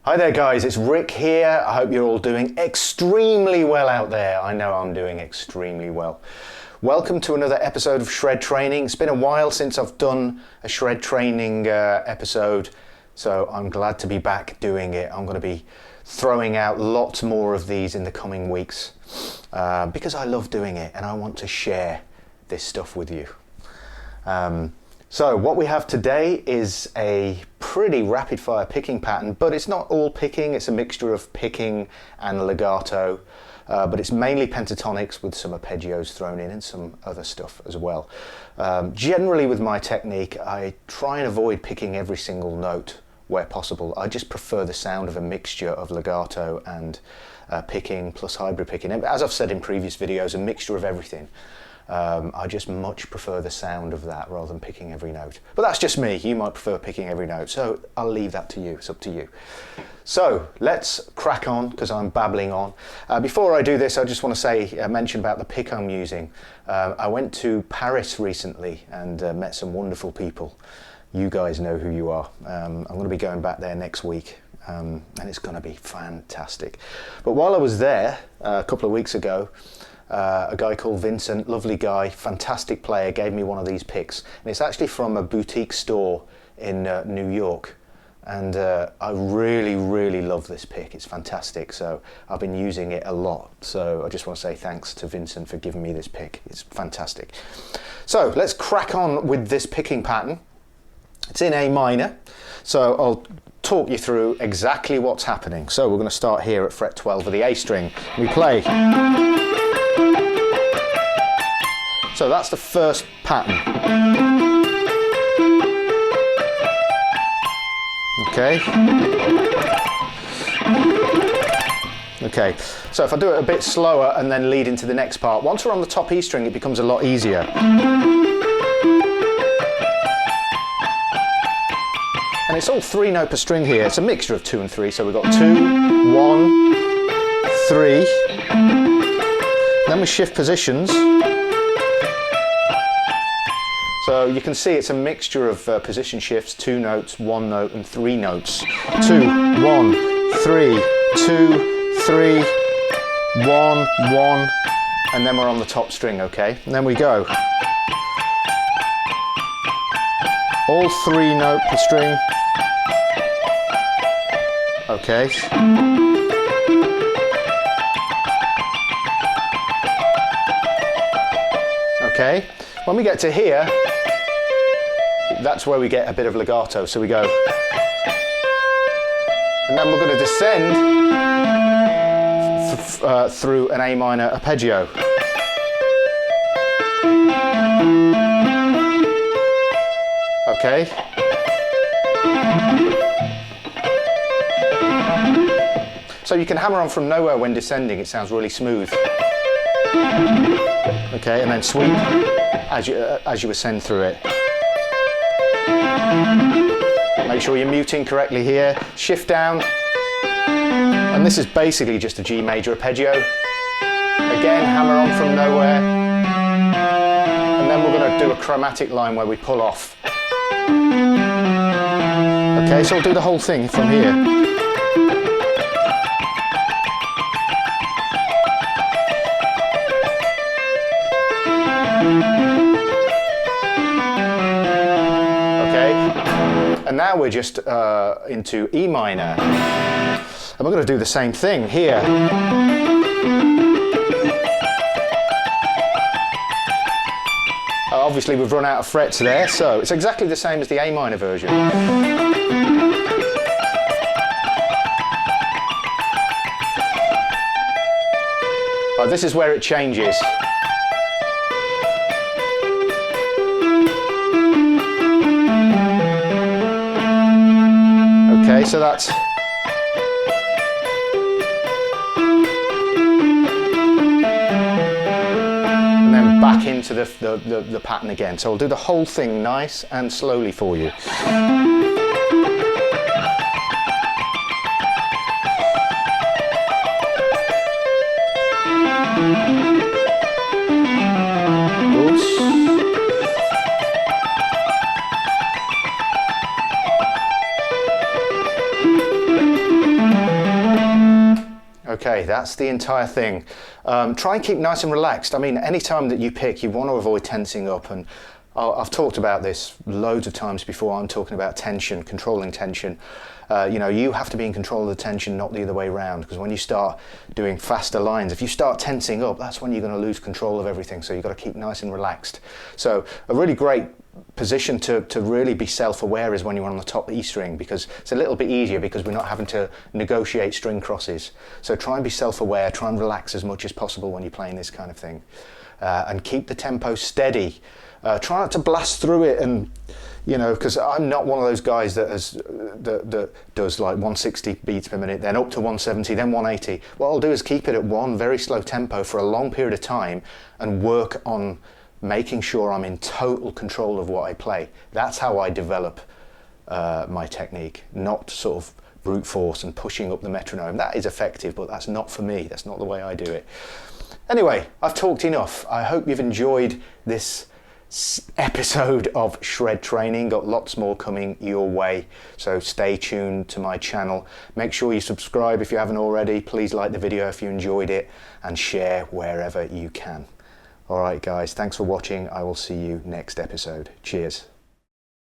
Hi there guys, it's Rick here. I hope you're all doing extremely well out there. I know I'm doing extremely well. Welcome to another episode of Shred Training. It's been a while since I've done a Shred Training episode, so I'm glad to be back doing it. I'm going to be throwing out lots more of these in the coming weeks because I love doing it and I want to share this stuff with you. So what we have today is a pretty rapid fire picking pattern, but it's not all picking, it's a mixture of picking and legato, but it's mainly pentatonics with some arpeggios thrown in and some other stuff as well. Generally with my technique, I try and avoid picking every single note where possible. I just prefer the sound of a mixture of legato and picking plus hybrid picking. As I've said in previous videos, a mixture of everything. I just much prefer the sound of that rather than picking every note. But that's just me. You might prefer picking every note, so I'll leave that to you. It's up to you. So let's crack on because I'm babbling on. Before I do this, I just want to say, mention about the pick I'm using. I went to Paris recently and met some wonderful people. You guys know who you are. I'm going to be going back there next week. And it's going to be fantastic. But while I was there a couple of weeks ago, a guy called Vincent, lovely guy, fantastic player, gave me one of these picks, and it's actually from a boutique store in New York, and I really love this pick. It's fantastic, so I've been using it a lot, so I just want to say thanks to Vincent for giving me this pick. It's fantastic. So let's crack on with this picking pattern. It's in A minor, so I'll talk you through exactly what's happening. So we're going to start here at fret 12 of the A string. We play. So that's the first pattern. Okay. Okay, so if I do it a bit slower and then lead into the next part, once we're on the top E string, it becomes a lot easier. And it's all 3 note per string here. It's a mixture of 2 and 3, so we've got 2, 1, 3. Then we shift positions. So you can see it's a mixture of position shifts, 2 notes, 1 note and 3 notes. 2, 1, 3, 2, 3, 1, 1, and then we're on the top string, okay? And then we go. All 3 note per string. Okay. Okay. When we get to here, that's where we get a bit of legato. So we go, and then we're going to descend through an A minor arpeggio. Okay. So you can hammer on from nowhere when descending. It sounds really smooth. Okay, and then sweep as you ascend through it. Make sure you're muting correctly here. Shift down. And this is basically just a G major arpeggio. Again, hammer on from nowhere. And then we're going to do a chromatic line where we pull off. Okay, so I'll do the whole thing from here. And now we're just into E minor, and we're going to do the same thing here. Obviously we've run out of frets there, so it's exactly the same as the A minor version. This is where it changes. Okay, so that's and then back into the pattern again. So I'll do the whole thing nice and slowly for you. Oops. Okay, that's the entire thing. Try and keep nice and relaxed. I mean, anytime that you pick, you want to avoid tensing up, and I've talked about this loads of times before. I'm talking about tension, controlling tension. You know, you have to be in control of the tension, not the other way around, because when you start doing faster lines, if you start tensing up, that's when you're going to lose control of everything. So you've got to keep nice and relaxed. So a really great position to really be self-aware is when you're on the top E string, because it's a little bit easier because we're not having to negotiate string crosses. So try and be self-aware, try and relax as much as possible when you're playing this kind of thing, and keep the tempo steady. Try not to blast through it, and you know, because I'm not one of those guys that does like 160 beats per minute, then up to 170, then 180. What I'll do is keep it at one very slow tempo for a long period of time and work on making sure I'm in total control of what I play. That's how I develop my technique, not sort of brute force and pushing up the metronome. That is effective, but that's not for me. That's not the way I do it. Anyway, I've talked enough. I hope you've enjoyed this episode of Shred Training. Got lots more coming your way, so stay tuned to my channel. Make sure you subscribe if you haven't already. Please like the video if you enjoyed it, and share wherever you can. Alright guys, thanks for watching. I will see you next episode. Cheers.